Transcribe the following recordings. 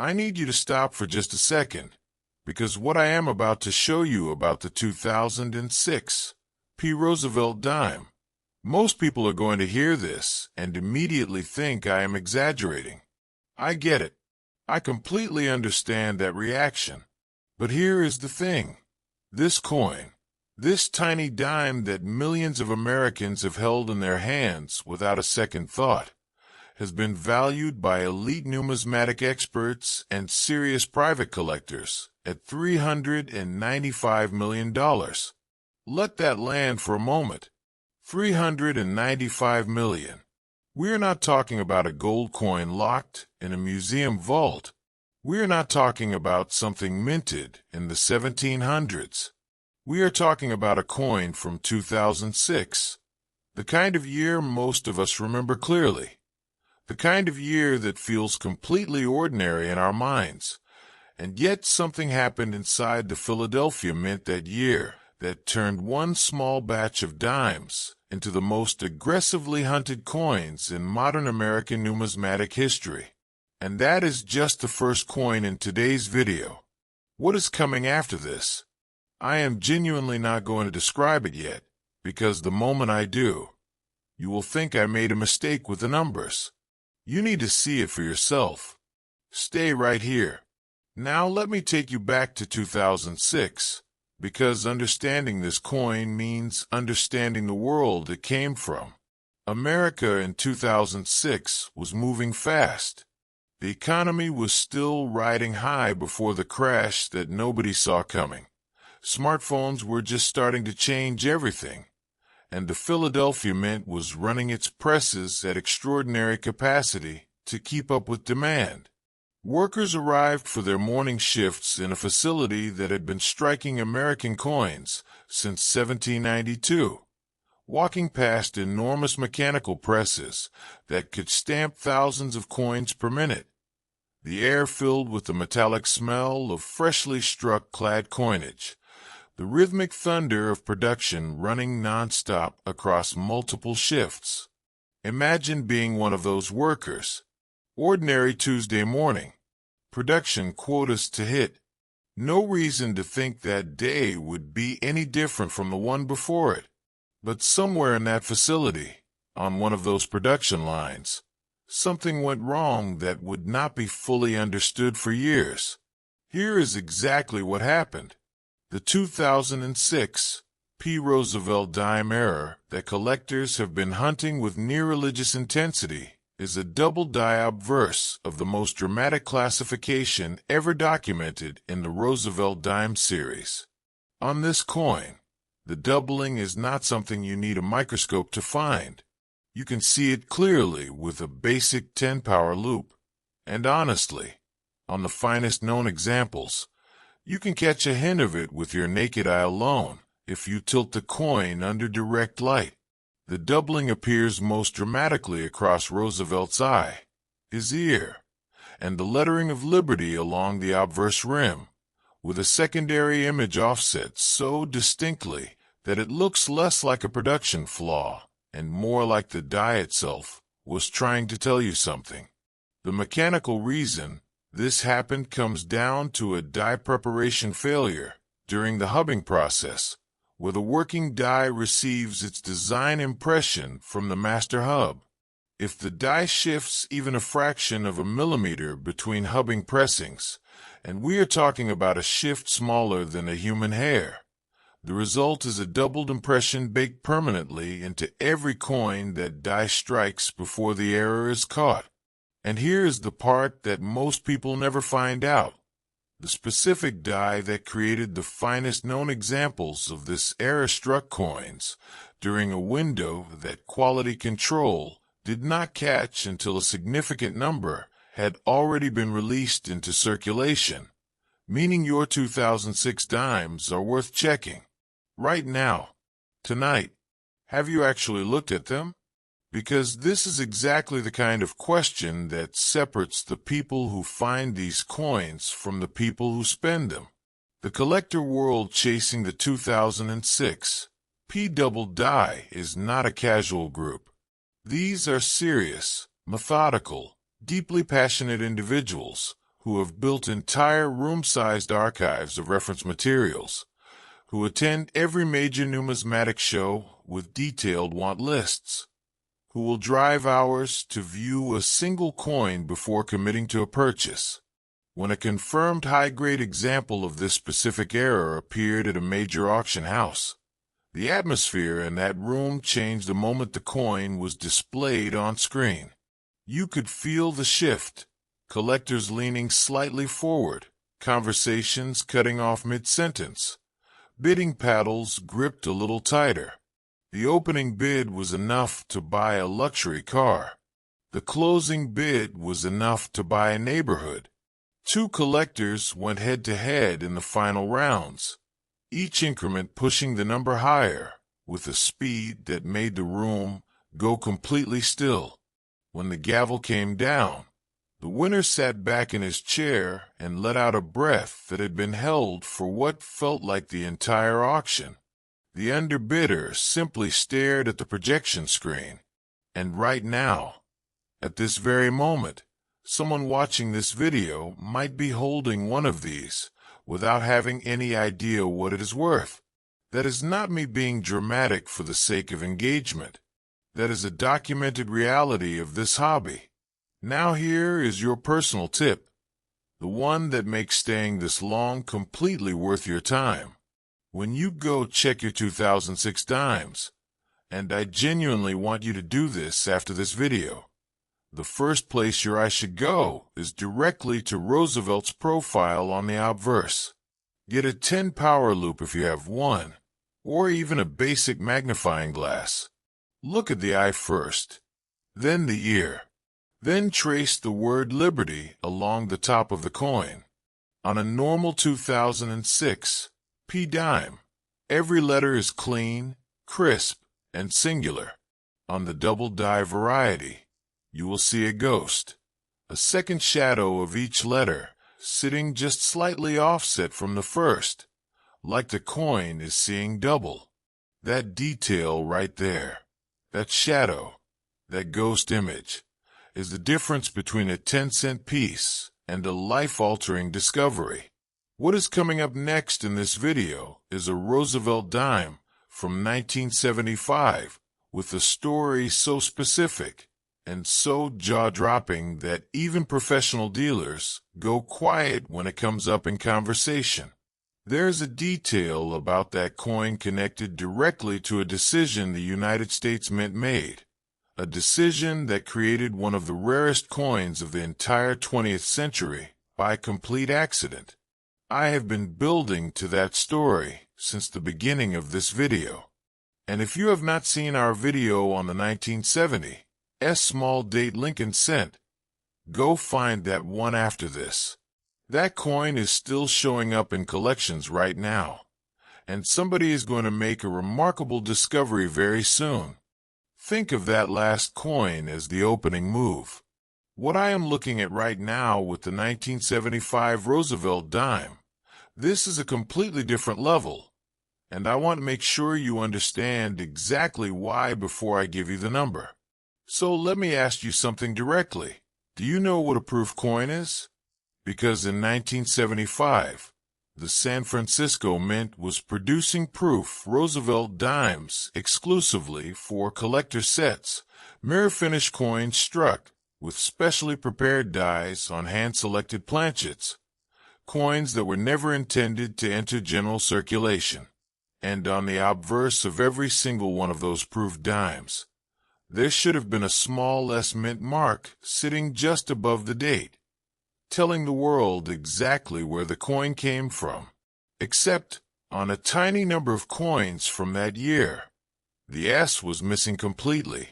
I need you to stop for just a second, because what I am about to show you about the 2006 P. Roosevelt Dime, most people are going to hear this and immediately think I am exaggerating. I get it. I completely understand that reaction. But here is the thing. This coin, this tiny dime that millions of Americans have held in their hands without a second thought, has been valued by elite numismatic experts and serious private collectors at $395 million. Let that land for a moment. $395 million. We're not talking about a gold coin locked in a museum vault. We're not talking about something minted in the 1700s. We are talking about a coin from 2006, the kind of year most of us remember clearly, the kind of year that feels completely ordinary in our minds. And yet something happened inside the Philadelphia Mint that year that turned one small batch of dimes into the most aggressively hunted coins in modern American numismatic history. And that is just the first coin in today's video. What is coming after this? I am genuinely not going to describe it yet, because the moment I do, you will think I made a mistake with the numbers. You need to see it for yourself. Stay right here. Now let me take you back to 2006, because understanding this coin means understanding the world it came from. America in 2006 was moving fast. The economy was still riding high before the crash that nobody saw coming. Smartphones were just starting to change everything, and the Philadelphia Mint was running its presses at extraordinary capacity to keep up with demand. Workers arrived for their morning shifts in a facility that had been striking American coins since 1792, walking past enormous mechanical presses that could stamp thousands of coins per minute. The air filled with the metallic smell of freshly struck clad coinage, the rhythmic thunder of production running nonstop across multiple shifts. Imagine being one of those workers. Ordinary Tuesday morning. Production quotas to hit. No reason to think that day would be any different from the one before it. But somewhere in that facility, on one of those production lines, something went wrong that would not be fully understood for years. Here is exactly what happened. The 2006 P. Roosevelt Dime error that collectors have been hunting with near-religious intensity is a double-die obverse of the most dramatic classification ever documented in the Roosevelt Dime series. On this coin, the doubling is not something you need a microscope to find. You can see it clearly with a basic 10-power loupe. And honestly, on the finest known examples, you can catch a hint of it with your naked eye alone if you tilt the coin under direct light. The doubling appears most dramatically across Roosevelt's eye, his ear, and the lettering of liberty along the obverse rim, with a secondary image offset so distinctly that it looks less like a production flaw and more like the die itself was trying to tell you something. The mechanical reason this happened comes down to a die preparation failure during the hubbing process, where the working die receives its design impression from the master hub. If the die shifts even a fraction of a millimeter between hubbing pressings, and we are talking about a shift smaller than a human hair, the result is a doubled impression baked permanently into every coin that die strikes before the error is caught. And here is the part that most people never find out. The specific die that created the finest known examples of this error-struck coins during a window that quality control did not catch until a significant number had already been released into circulation, meaning your 2006 dimes are worth checking. Right now, tonight, have you actually looked at them? Because this is exactly the kind of question that separates the people who find these coins from the people who spend them. The collector world chasing the 2006 P-double die is not a casual group. These are serious, methodical, deeply passionate individuals who have built entire room-sized archives of reference materials, who attend every major numismatic show with detailed want lists, who will drive hours to view a single coin before committing to a purchase. When a confirmed high-grade example of this specific error appeared at a major auction house, the atmosphere in that room changed the moment the coin was displayed on screen. You could feel the shift, collectors leaning slightly forward, conversations cutting off mid-sentence, bidding paddles gripped a little tighter. The opening bid was enough to buy a luxury car. The closing bid was enough to buy a neighborhood. Two collectors went head-to-head in the final rounds, each increment pushing the number higher with a speed that made the room go completely still. When the gavel came down, the winner sat back in his chair and let out a breath that had been held for what felt like the entire auction. The underbidder simply stared at the projection screen. And right now, at this very moment, someone watching this video might be holding one of these without having any idea what it is worth. That is not me being dramatic for the sake of engagement. That is a documented reality of this hobby. Now here is your personal tip, the one that makes staying this long completely worth your time. When you go check your 2006 dimes, and I genuinely want you to do this after this video, the first place your eye should go is directly to Roosevelt's profile on the obverse. Get a 10 power loop if you have one, or even a basic magnifying glass. Look at the eye first, then the ear. Then trace the word Liberty along the top of the coin. On a normal 2006 P dime, every letter is clean, crisp, and singular. On the double die variety, you will see a ghost, a second shadow of each letter, sitting just slightly offset from the first, like the coin is seeing double. That detail right there, that shadow, that ghost image, is the difference between a 10-cent piece and a life-altering discovery. What is coming up next in this video is a Roosevelt dime from 1975 with a story so specific and so jaw-dropping that even professional dealers go quiet when it comes up in conversation. There's a detail about that coin connected directly to a decision the United States Mint made, a decision that created one of the rarest coins of the entire 20th century by complete accident. I have been building to that story since the beginning of this video. And if you have not seen our video on the 1970 small date Lincoln cent, go find that one after this. That coin is still showing up in collections right now, and somebody is going to make a remarkable discovery very soon. Think of that last coin as the opening move. What I am looking at right now with the 1975 Roosevelt dime, this is a completely different level, and I want to make sure you understand exactly why before I give you the number. So let me ask you something directly. Do you know what a proof coin is? Because in 1975, the San Francisco Mint was producing proof Roosevelt dimes exclusively for collector sets, mirror-finish coins struck with specially prepared dies on hand-selected planchets, coins that were never intended to enter general circulation. And on the obverse of every single one of those proof dimes, there should have been a small S mint mark sitting just above the date, telling the world exactly where the coin came from. Except, on a tiny number of coins from that year, the S was missing completely.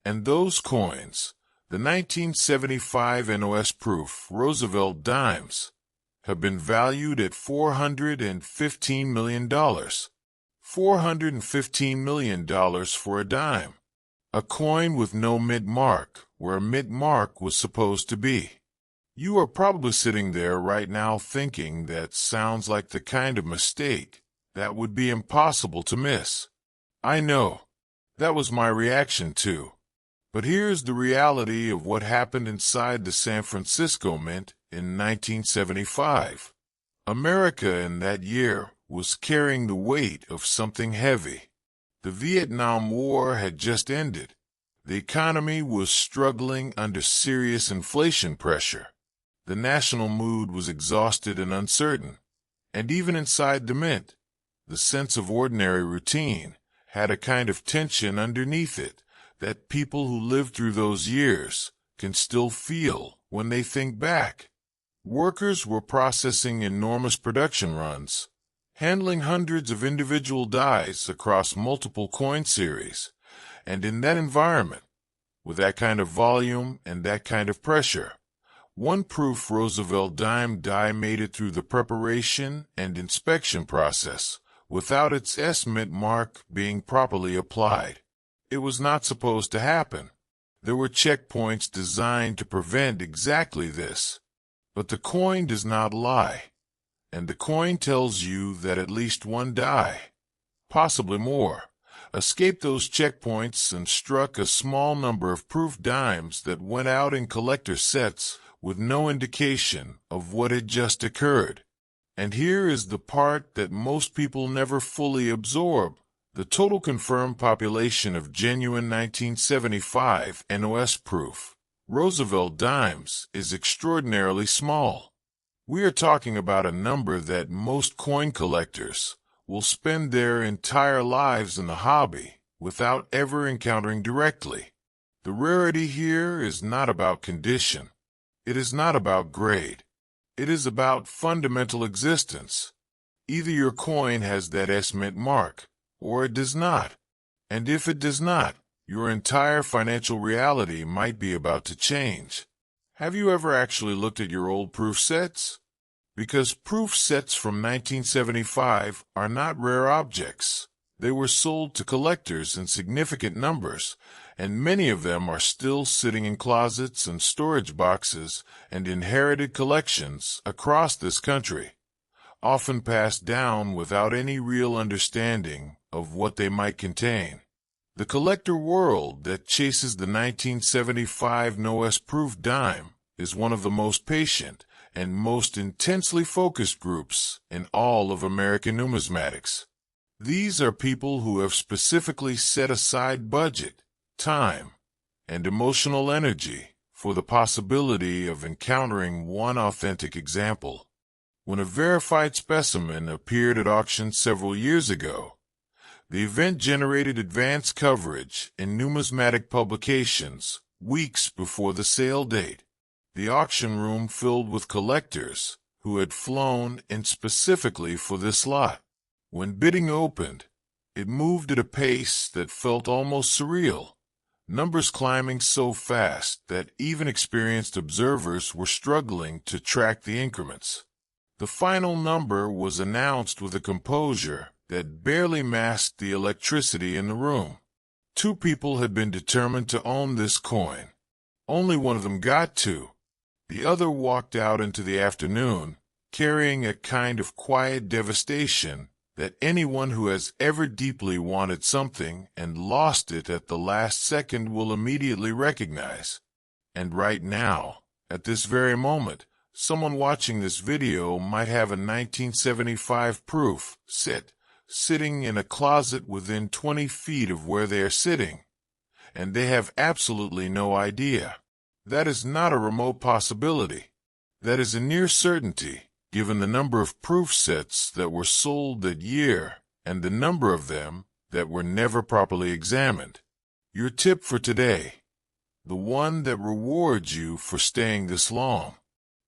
And those coins, the 1975 No-S Proof Roosevelt Dimes, have been valued at $415 million. $415 million for a dime. A coin with no mint mark, where a mint mark was supposed to be. You are probably sitting there right now thinking that sounds like the kind of mistake that would be impossible to miss. I know. That was my reaction too. But here's the reality of what happened inside the San Francisco Mint in 1975. America in that year was carrying the weight of something heavy. The Vietnam War had just ended. The economy was struggling under serious inflation pressure. The national mood was exhausted and uncertain. And even inside the Mint, the sense of ordinary routine had a kind of tension underneath it that people who lived through those years can still feel when they think back. Workers were processing enormous production runs, handling hundreds of individual dies across multiple coin series, and in that environment, with that kind of volume and that kind of pressure, one proof Roosevelt Dime die made it through the preparation and inspection process without its S-Mint mark being properly applied. It was not supposed to happen. There were checkpoints designed to prevent exactly this. But the coin does not lie, and the coin tells you that at least one die, possibly more, escaped those checkpoints and struck a small number of proof dimes that went out in collector sets with no indication of what had just occurred. And here is the part that most people never fully absorb. The total confirmed population of genuine 1975 No-S Proof Roosevelt Dimes is extraordinarily small. We are talking about a number that most coin collectors will spend their entire lives in the hobby without ever encountering directly. The rarity here is not about condition. It is not about grade. It is about fundamental existence. Either your coin has that S-Mint mark, or it does not. And if it does not, your entire financial reality might be about to change. Have you ever actually looked at your old proof sets? Because proof sets from 1975 are not rare objects. They were sold to collectors in significant numbers, and many of them are still sitting in closets and storage boxes and inherited collections across this country, often passed down without any real understanding of what they might contain. The collector world that chases the 1975 No-S Proof Dime is one of the most patient and most intensely focused groups in all of American numismatics. These are people who have specifically set aside budget, time, and emotional energy for the possibility of encountering one authentic example. When a verified specimen appeared at auction several years ago, the event generated advance coverage in numismatic publications weeks before the sale date. The auction room filled with collectors who had flown in specifically for this lot. When bidding opened, it moved at a pace that felt almost surreal, numbers climbing so fast that even experienced observers were struggling to track the increments. The final number was announced with a composure that barely masked the electricity in the room. Two people had been determined to own this coin. Only one of them got to. The other walked out into the afternoon, carrying a kind of quiet devastation that anyone who has ever deeply wanted something and lost it at the last second will immediately recognize. And right now, at this very moment, someone watching this video might have a 1975 proof sitting in a closet within 20 feet of where they are sitting, and they have absolutely no idea. That is not a remote possibility. That is a near certainty, given the number of proof sets that were sold that year and the number of them that were never properly examined. Your tip for today, the one that rewards you for staying this long.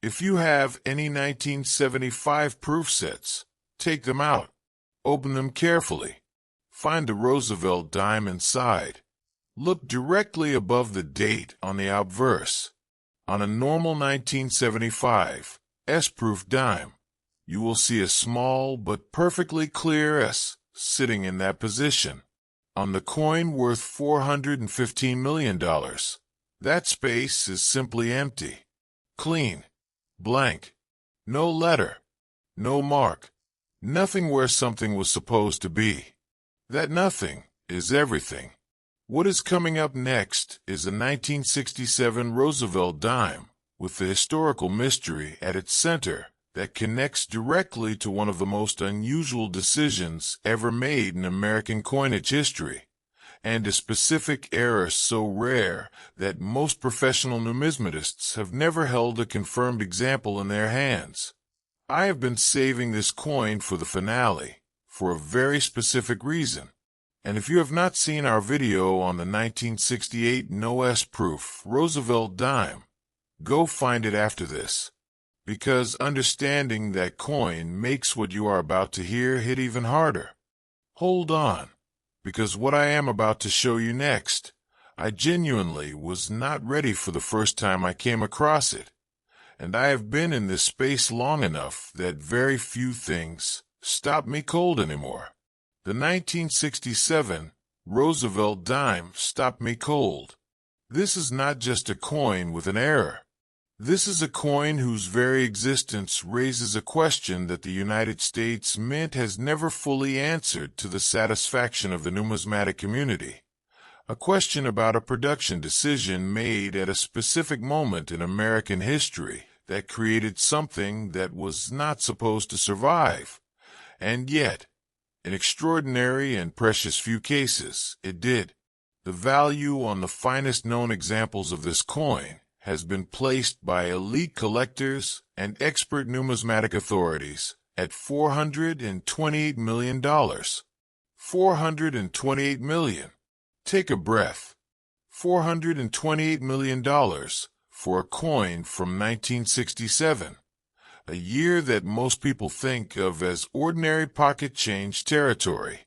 If you have any 1975 proof sets, take them out. Open them carefully. Find the Roosevelt Dime inside. Look directly above the date on the obverse. On a normal 1975 S-Proof Dime, you will see a small but perfectly clear S sitting in that position. On the coin worth $415 million, that space is simply empty. Clean. Blank. No letter. No mark. Nothing where something was supposed to be. That nothing is everything. What is coming up next is a 1967 Roosevelt Dime with the historical mystery at its center that connects directly to one of the most unusual decisions ever made in American coinage history, and a specific error so rare that most professional numismatists have never held a confirmed example in their hands. I have been saving this coin for the finale, for a very specific reason. And if you have not seen our video on the 1968 No-S Proof Roosevelt Dime, go find it after this, because understanding that coin makes what you are about to hear hit even harder. Hold on, because what I am about to show you next, I genuinely was not ready for the first time I came across it, and I have been in this space long enough that very few things stop me cold anymore. The 1967 Roosevelt Dime stopped me cold. This is not just a coin with an error. This is a coin whose very existence raises a question that the United States Mint has never fully answered to the satisfaction of the numismatic community. A question about a production decision made at a specific moment in American history that created something that was not supposed to survive. And yet, in extraordinary and precious few cases, it did. The value on the finest known examples of this coin has been placed by elite collectors and expert numismatic authorities at $428 million. $428 million. Take a breath. $428 million for a coin from 1967. A year that most people think of as ordinary pocket change territory.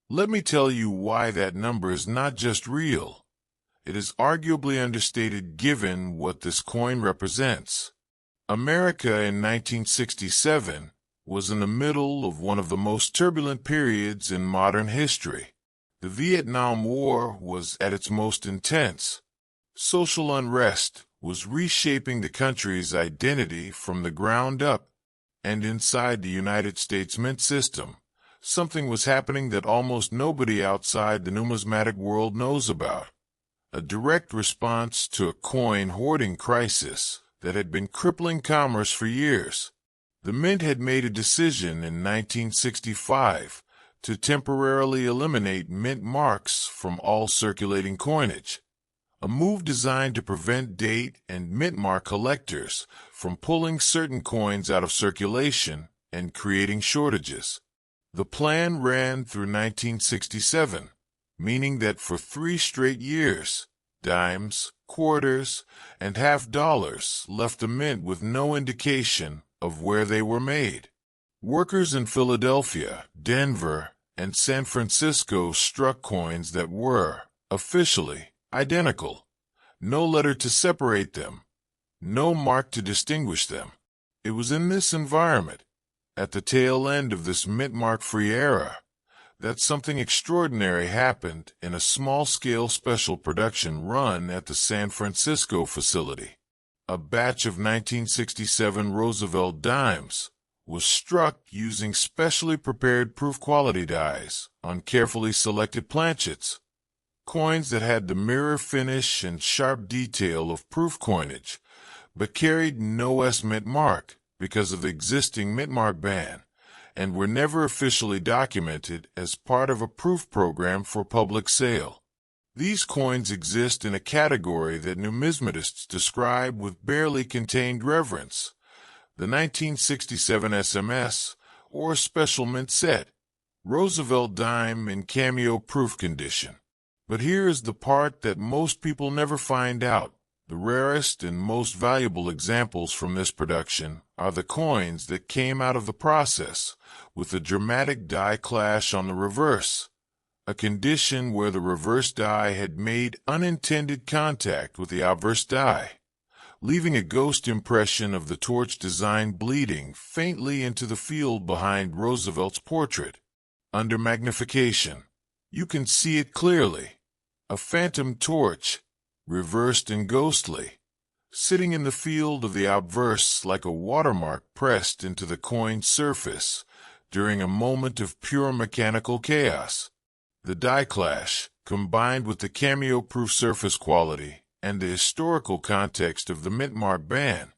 Let me tell you why that number is not just real. It is arguably understated given what this coin represents. America in 1967 was in the middle of one of the most turbulent periods in modern history. The Vietnam War was at its most intense. Social unrest was reshaping the country's identity from the ground up, and inside the United States Mint system, something was happening that almost nobody outside the numismatic world knows about. A direct response to a coin hoarding crisis that had been crippling commerce for years. The Mint had made a decision in 1965 to temporarily eliminate mint marks from all circulating coinage. A move designed to prevent date and mint mark collectors from pulling certain coins out of circulation and creating shortages. The plan ran through 1967, meaning that for 3 straight years, dimes, quarters, and half dollars left the mint with no indication of where they were made. Workers in Philadelphia, Denver, and San Francisco struck coins that were, officially, identical. No letter to separate them. No mark to distinguish them. It was in this environment, at the tail end of this mint mark-free era, that something extraordinary happened in a small-scale special production run at the San Francisco facility. A batch of 1967 Roosevelt Dimes was struck using specially prepared proof-quality dies on carefully selected planchets. Coins that had the mirror finish and sharp detail of proof coinage, but carried no S mint mark because of the existing mint mark ban, and were never officially documented as part of a proof program for public sale. These coins exist in a category that numismatists describe with barely contained reverence, the 1967 SMS, or Special Mint Set, Roosevelt Dime in cameo proof condition. But here is the part that most people never find out. The rarest and most valuable examples from this production are the coins that came out of the process with a dramatic die clash on the reverse, a condition where the reverse die had made unintended contact with the obverse die, leaving a ghost impression of the torch design bleeding faintly into the field behind Roosevelt's portrait. Under magnification, you can see it clearly. A phantom torch, reversed and ghostly, sitting in the field of the obverse like a watermark pressed into the coin's surface during a moment of pure mechanical chaos. The die clash, combined with the cameo-proof surface quality and the historical context of the mint mark ban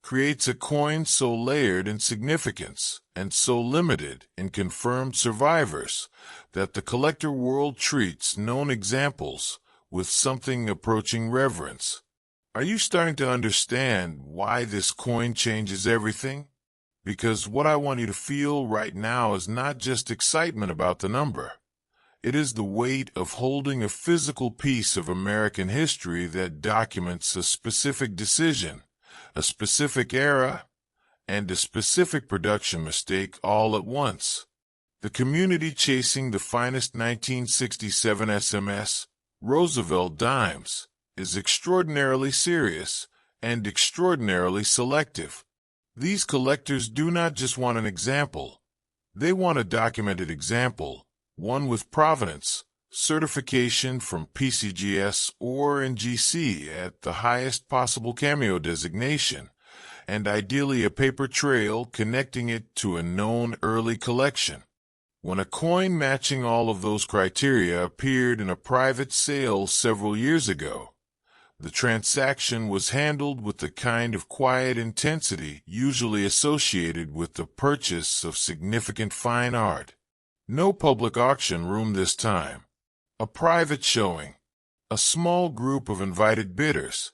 creates a coin so layered in significance and so limited in confirmed survivors that the collector world treats known examples with something approaching reverence. Are you starting to understand why this coin changes everything? Because what I want you to feel right now is not just excitement about the number. It is the weight of holding a physical piece of American history that documents a specific decision, a specific era, and a specific production mistake all at once. The community chasing the finest 1967 SMS Roosevelt Dimes is extraordinarily serious and extraordinarily selective. These collectors do not just want an example. They want a documented example, one with provenance, certification from PCGS or NGC at the highest possible cameo designation, and ideally a paper trail connecting it to a known early collection. When a coin matching all of those criteria appeared in a private sale several years ago, the transaction was handled with the kind of quiet intensity usually associated with the purchase of significant fine art. No public auction room this time. A private showing. A small group of invited bidders.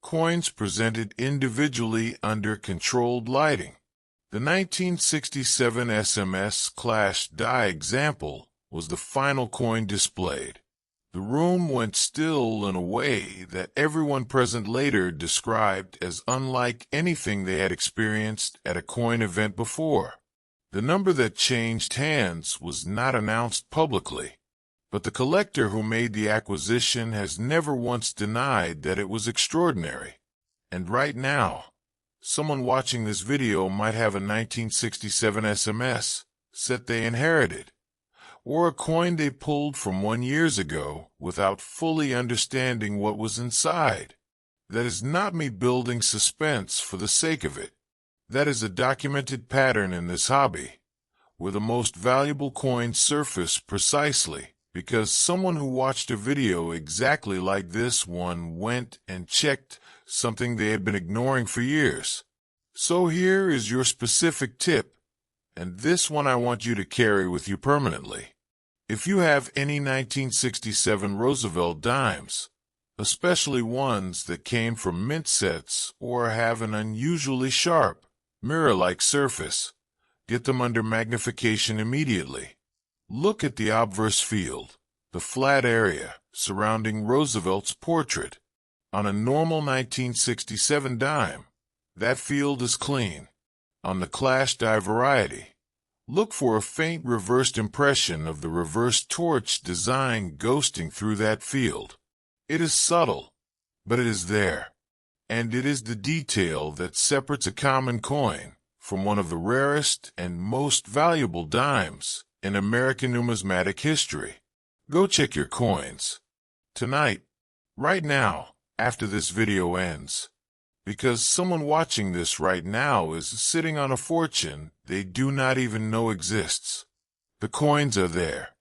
Coins presented individually under controlled lighting. The 1967 SMS Clash Die example was the final coin displayed. The room went still in a way that everyone present later described as unlike anything they had experienced at a coin event before. The number that changed hands was not announced publicly, but the collector who made the acquisition has never once denied that it was extraordinary. And right now, someone watching this video might have a 1967 SMS set they inherited, or a coin they pulled from 1 year ago without fully understanding what was inside. That is not me building suspense for the sake of it. That is a documented pattern in this hobby, where the most valuable coins surface precisely because someone who watched a video exactly like this one went and checked something they had been ignoring for years. So here is your specific tip, and this one I want you to carry with you permanently. If you have any 1967 Roosevelt Dimes, especially ones that came from mint sets or have an unusually sharp, mirror-like surface, get them under magnification immediately. Look at the obverse field, the flat area surrounding Roosevelt's portrait. On a normal 1967 dime, that field is clean. On the Clash Die variety, look for a faint reversed impression of the reverse torch design ghosting through that field. It is subtle, but it is there. And it is the detail that separates a common coin from one of the rarest and most valuable dimes in American numismatic history. Go check your coins. Tonight, right now, after this video ends. Because someone watching this right now is sitting on a fortune they do not even know exists. The coins are there.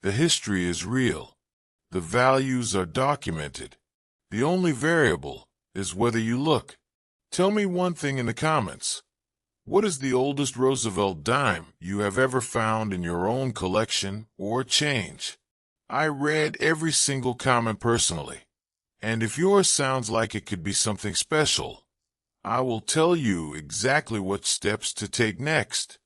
The history is real. The values are documented. The only variable is whether you look. Tell me one thing in the comments. What is the oldest Roosevelt dime you have ever found in your own collection or change? I read every single comment personally. And if yours sounds like it could be something special, I will tell you exactly what steps to take next.